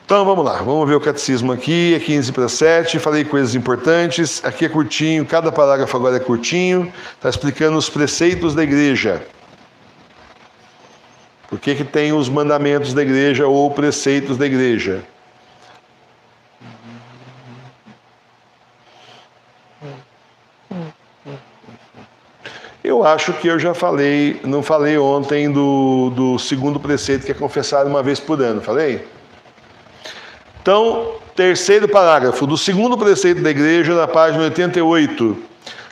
Então vamos lá, vamos ver o catecismo aqui, é 15 para 7, falei coisas importantes, aqui é curtinho, cada parágrafo agora é curtinho, está explicando os preceitos da igreja. Por que tem os mandamentos da igreja ou preceitos da igreja? Eu acho que eu já falei, não falei ontem do segundo preceito, que é confessar uma vez por ano, falei? Então, terceiro parágrafo do segundo preceito da igreja, na página 88,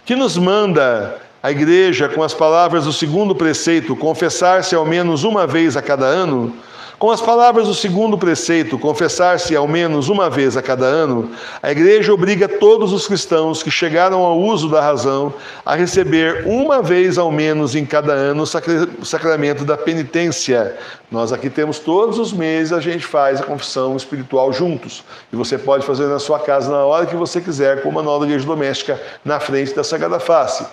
que nos manda a igreja, com as palavras do segundo preceito, confessar-se ao menos uma vez a cada ano. Com as palavras do segundo preceito, confessar-se ao menos uma vez a cada ano, a igreja obriga todos os cristãos que chegaram ao uso da razão a receber uma vez ao menos em cada ano o sacramento da penitência. Nós aqui temos todos os meses, a gente faz a confissão espiritual juntos. E você pode fazer na sua casa na hora que você quiser, com o manual da igreja doméstica na frente da Sagrada Face.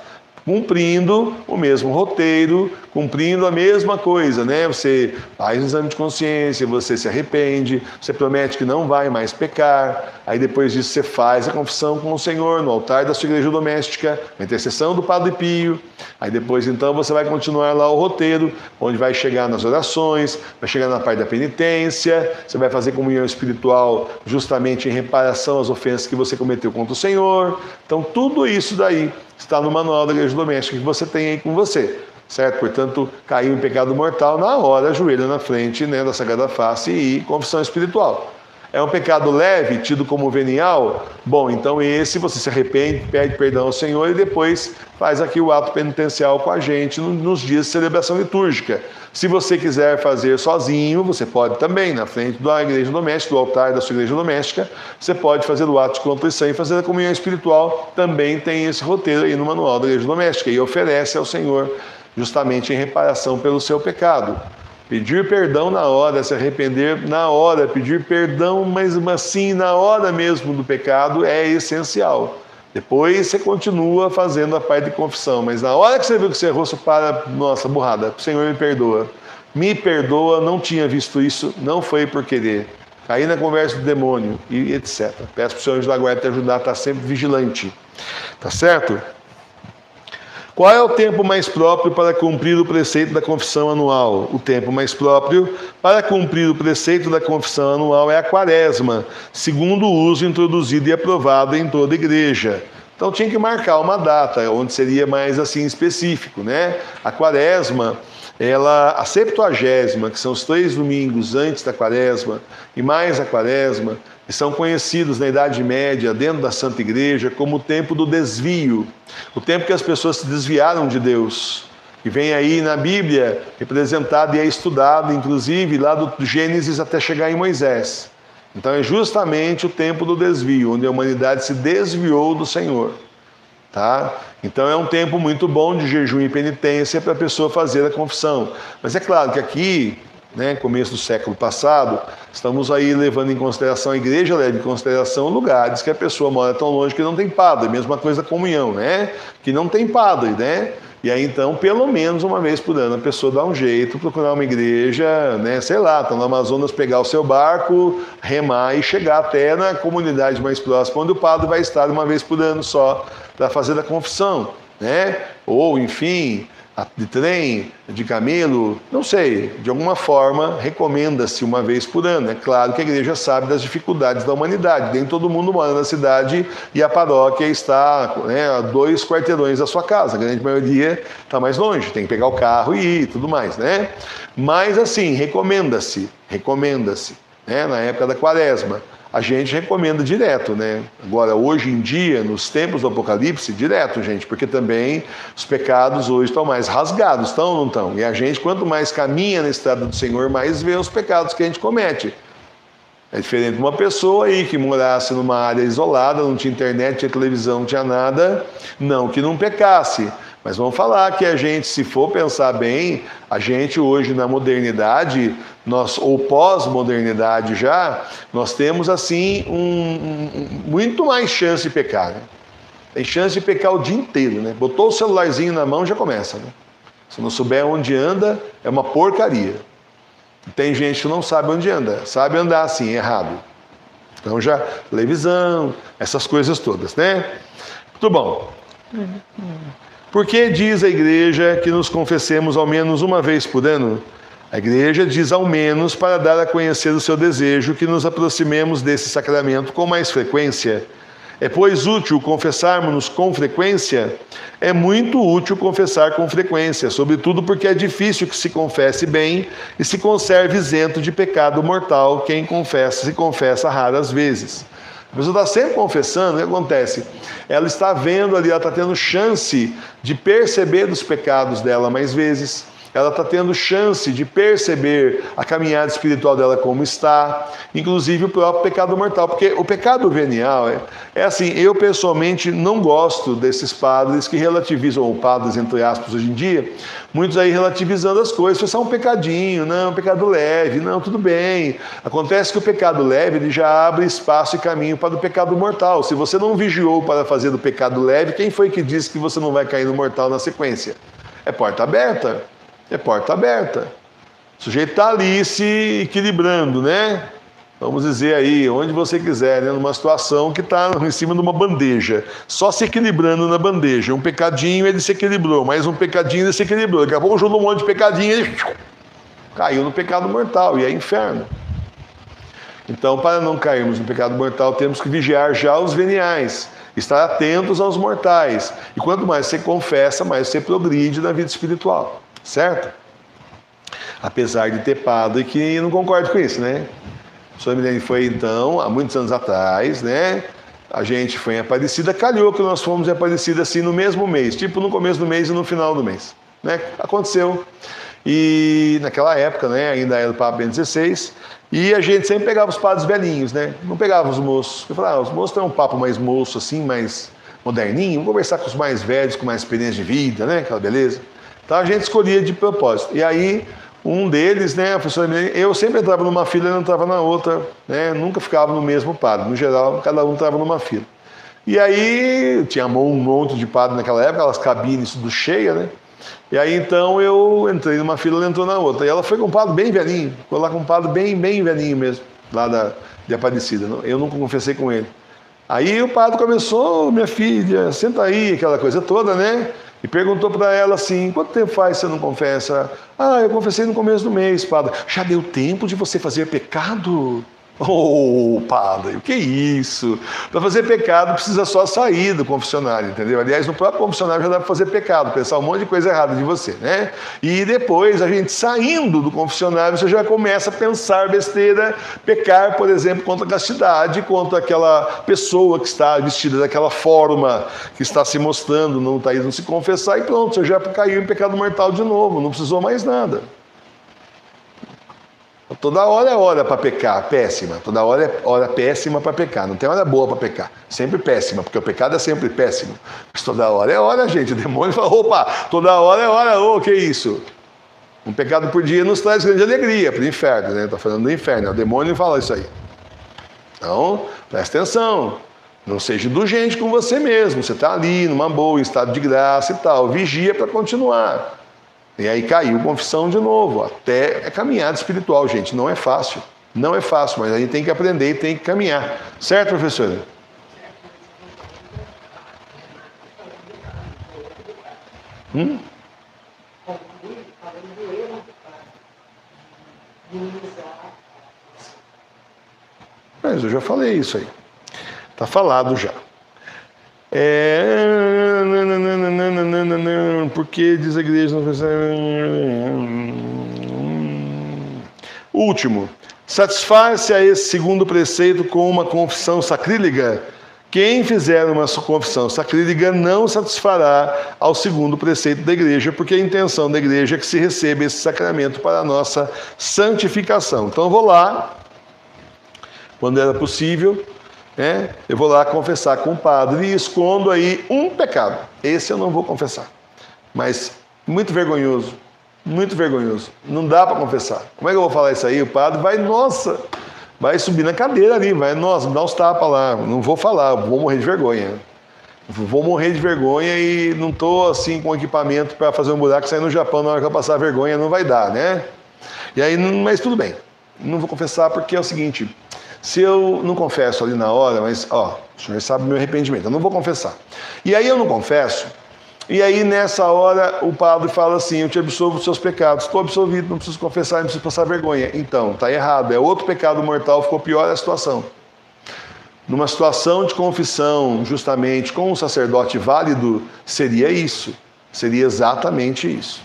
Cumprindo o mesmo roteiro, cumprindo a mesma coisa, né? Você faz um exame de consciência, você se arrepende, você promete que não vai mais pecar, aí depois disso você faz a confissão com o Senhor no altar da sua igreja doméstica, a intercessão do Padre Pio, aí depois então você vai continuar lá o roteiro, onde vai chegar nas orações, vai chegar na parte da penitência, você vai fazer comunhão espiritual justamente em reparação às ofensas que você cometeu contra o Senhor. Então tudo isso daí está no manual da igreja doméstica que você tem aí com você, certo? Portanto, caiu em pecado mortal, na hora, ajoelha na frente, né, da Sagrada Face e confissão espiritual. É um pecado leve, tido como venial? Bom, então esse você se arrepende, pede perdão ao Senhor e depois faz aqui o ato penitencial com a gente nos dias de celebração litúrgica. Se você quiser fazer sozinho, você pode também, na frente da igreja doméstica, do altar da sua igreja doméstica, você pode fazer o ato de contrição e fazer a comunhão espiritual, também tem esse roteiro aí no manual da igreja doméstica, e oferece ao Senhor justamente em reparação pelo seu pecado. Pedir perdão na hora, se arrepender na hora, pedir perdão, mas assim, na hora mesmo do pecado, é essencial. Depois você continua fazendo a parte de confissão, mas na hora que você viu que você errou, você para, nossa, burrada, o Senhor me perdoa, não tinha visto isso, não foi por querer, caí na conversa do demônio, e etc. Peço para o Senhor anjo da guarda te ajudar a estar sempre vigilante, tá certo? Qual é o tempo mais próprio para cumprir o preceito da confissão anual? O tempo mais próprio para cumprir o preceito da confissão anual é a quaresma, segundo o uso introduzido e aprovado em toda a igreja. Então tinha que marcar uma data, onde seria mais assim específico, né? A quaresma, a 70ª, que são os 3 domingos antes da quaresma, e mais a quaresma, que são conhecidos na Idade Média, dentro da Santa Igreja, como o tempo do desvio, o tempo que as pessoas se desviaram de Deus, que vem aí na Bíblia representado e é estudado, inclusive, lá do Gênesis até chegar em Moisés. Então é justamente o tempo do desvio, onde a humanidade se desviou do Senhor. Tá? Então é um tempo muito bom de jejum e penitência para a pessoa fazer a confissão. Mas é claro que aqui, né, começo do século passado, estamos aí levando em consideração, a igreja leva em consideração lugares que a pessoa mora tão longe que não tem padre, mesma coisa da comunhão, né? Que não tem padre, né? E aí então, pelo menos uma vez por ano, a pessoa dá um jeito, procurar uma igreja, né? Sei lá, tá no Amazonas, pegar o seu barco, remar e chegar até na comunidade mais próxima, onde o padre vai estar uma vez por ano só para fazer a confissão, né? Ou, enfim, de trem, de camelo, não sei, de alguma forma recomenda-se uma vez por ano. É claro que a igreja sabe das dificuldades da humanidade, nem todo mundo mora na cidade e a paróquia está, né, a 2 quarteirões da sua casa, a grande maioria está mais longe, tem que pegar o carro e ir, tudo mais, né? Mas assim, recomenda-se, né, na época da quaresma. A gente recomenda direto, né? Agora, hoje em dia, nos tempos do Apocalipse, direto, gente, porque também os pecados hoje estão mais rasgados, estão ou não estão? E a gente, quanto mais caminha na estrada do Senhor, mais vê os pecados que a gente comete. É diferente de uma pessoa aí que morasse numa área isolada, não tinha internet, não tinha televisão, não tinha nada, não que não pecasse. Mas vamos falar que a gente, se for pensar bem, a gente hoje na modernidade, ou pós-modernidade já, nós temos assim muito mais chance de pecar, né? Tem chance de pecar o dia inteiro, né? Botou o celularzinho na mão, já começa, né? Se não souber onde anda, é uma porcaria. Tem gente que não sabe onde anda, sabe andar assim, errado. Então já, televisão, essas coisas todas, né? Muito bom. Por que diz a igreja que nos confessemos ao menos uma vez por ano? A igreja diz ao menos para dar a conhecer o seu desejo que nos aproximemos desse sacramento com mais frequência. É, pois, útil confessarmos-nos com frequência? É muito útil confessar com frequência, sobretudo porque é difícil que se confesse bem e se conserve isento de pecado mortal quem confessa, se confessa raras vezes. A pessoa está sempre confessando, o que acontece? Ela está vendo ali, ela está tendo chance de perceber dos pecados dela mais vezes. Ela está tendo chance de perceber a caminhada espiritual dela como está, inclusive o próprio pecado mortal, porque o pecado venial é assim, eu pessoalmente não gosto desses padres que relativizam, ou padres entre aspas hoje em dia, muitos aí relativizando as coisas, isso é um pecadinho, não, um pecado leve, não, tudo bem. Acontece que o pecado leve ele já abre espaço e caminho para o pecado mortal. Se você não vigiou para fazer do pecado leve, quem foi que disse que você não vai cair no mortal na sequência? É porta aberta. É porta aberta. O sujeito está ali se equilibrando, né? Vamos dizer aí, onde você quiser, né? Numa situação que está em cima de uma bandeja. Só se equilibrando na bandeja. Um pecadinho ele se equilibrou, mais um pecadinho ele se equilibrou. Daqui a pouco juntou um monte de pecadinho e ele caiu no pecado mortal, e é inferno. Então, para não cairmos no pecado mortal, temos que vigiar já os veniais. Estar atentos aos mortais. E quanto mais você confessa, mais você progride na vida espiritual. Certo? Apesar de ter padre que não concorda com isso, né? O senhor Milene foi então, há muitos anos atrás, né? A gente foi em Aparecida, calhou que nós fomos em Aparecida assim no mesmo mês, tipo no começo do mês e no final do mês, né? Aconteceu. E naquela época, né? Ainda era o Papa Bento XVI, e a gente sempre pegava os padres velhinhos, né? Não pegava os moços. Eu falava, os moços têm um papo mais moço assim, mais moderninho, vamos conversar com os mais velhos, com mais experiência de vida, né? Aquela beleza. Então a gente escolhia de propósito. E aí, um deles, né, a professora Milene, eu sempre entrava numa fila e não entrava na outra, né, nunca ficava no mesmo padre. No geral, cada um entrava numa fila. E aí, tinha um monte de padre naquela época, aquelas cabines tudo cheias, né? E aí, então, eu entrei numa fila e ela entrou na outra. E ela foi com um padre bem velhinho, ficou lá com um padre bem velhinho mesmo, lá de Aparecida. Eu nunca confessei com ele. Aí o padre começou, minha filha, senta aí, aquela coisa toda, né? E perguntou para ela assim, quanto tempo faz você não confessa? Ah, eu confessei no começo do mês, padre. Já deu tempo de você fazer pecado? Oh, padre, o que é isso? Para fazer pecado precisa só sair do confessionário, entendeu? Aliás, no próprio confessionário já dá para fazer pecado, pensar um monte de coisa errada de você, né? E depois, a gente saindo do confessionário, você já começa a pensar besteira, pecar, por exemplo, contra a castidade, contra aquela pessoa que está vestida daquela forma, que está se mostrando, não está indo se confessar, e pronto, você já caiu em pecado mortal de novo, não precisou mais nada. Toda hora é hora para pecar, péssima. Toda hora é hora péssima para pecar. Não tem hora boa para pecar. Sempre péssima, porque o pecado é sempre péssimo. Mas toda hora é hora, gente. O demônio fala, opa, toda hora é hora, ô, que isso? Um pecado por dia nos traz grande alegria para o inferno, né? Estou falando do inferno, o demônio fala isso aí. Então, presta atenção. Não seja indulgente com você mesmo. Você está ali, numa boa, em estado de graça e tal. Vigia para continuar. E aí caiu confissão de novo, até é caminhada espiritual, gente, não é fácil, mas a gente tem que aprender e tem que caminhar, certo, professora? Mas eu já falei isso aí, está falado já. Porque diz a igreja último, satisfaz-se a esse segundo preceito com uma confissão sacrílega. Quem fizer uma confissão sacrílega não satisfará ao segundo preceito da igreja, porque a intenção da igreja é que se receba esse sacramento para a nossa santificação. Então eu vou lá, quando era possível, eu vou lá confessar com o padre e escondo aí um pecado. Esse eu não vou confessar. Mas muito vergonhoso. Não dá para confessar. Como é que eu vou falar isso aí? O padre vai subir na cadeira ali, vai, nossa, me dá uns tapas lá. Não vou falar, vou morrer de vergonha. Vou morrer de vergonha e não estou assim com equipamento para fazer um buraco e sair no Japão na hora que eu passar vergonha, não vai dar, né? E aí, mas tudo bem, não vou confessar porque é o seguinte, se eu não confesso ali na hora, mas ó, o senhor sabe o meu arrependimento, eu não vou confessar. E aí eu não confesso, e aí nessa hora o padre fala assim, eu te absolvo dos seus pecados, estou absolvido, não preciso confessar, não preciso passar vergonha. Então, está errado, é outro pecado mortal, ficou pior a situação. Numa situação de confissão, justamente com um sacerdote válido, seria isso, seria exatamente isso.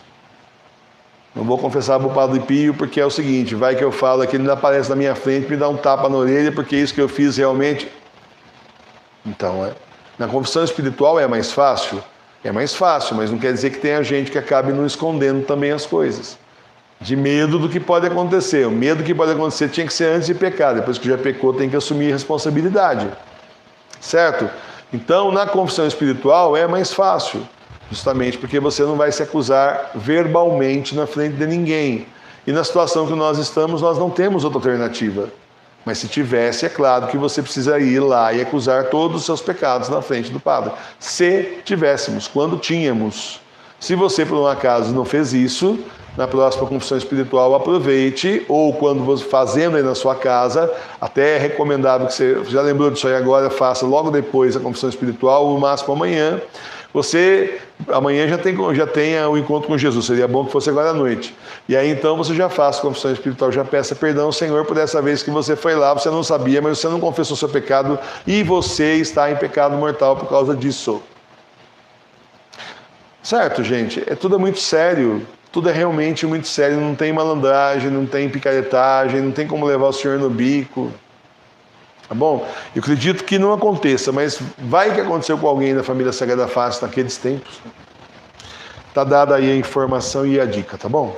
Não vou confessar para o Padre Pio porque é o seguinte, vai que eu falo que ele ainda aparece na minha frente, me dá um tapa na orelha porque isso que eu fiz realmente... Então, na confissão espiritual é mais fácil, mas não quer dizer que tenha gente que acabe não escondendo também as coisas. De medo do que pode acontecer. O medo que pode acontecer tinha que ser antes de pecar, depois que já pecou tem que assumir responsabilidade. Certo? Então, na confissão espiritual é mais fácil. Justamente porque você não vai se acusar verbalmente na frente de ninguém. E na situação que nós estamos, nós não temos outra alternativa. Mas se tivesse, é claro que você precisa ir lá e acusar todos os seus pecados na frente do padre. Se tivéssemos, quando tínhamos. Se você, por um acaso, não fez isso, na próxima confissão espiritual aproveite, ou quando você fazendo aí na sua casa, até é recomendável que você, já lembrou disso aí agora, faça logo depois a confissão espiritual, o máximo amanhã. Você amanhã já tenha o encontro com Jesus, seria bom que fosse agora à noite. E aí então você já faça a confissão espiritual, já peça perdão ao Senhor por essa vez que você foi lá, você não sabia, mas você não confessou seu pecado e você está em pecado mortal por causa disso. Certo, gente? Tudo é muito sério, tudo é realmente muito sério, não tem malandragem, não tem picaretagem, não tem como levar o Senhor no bico. Tá bom? Eu acredito que não aconteça, mas vai que aconteceu com alguém da família Sagrada Face naqueles tempos. Tá dada aí a informação e a dica, tá bom?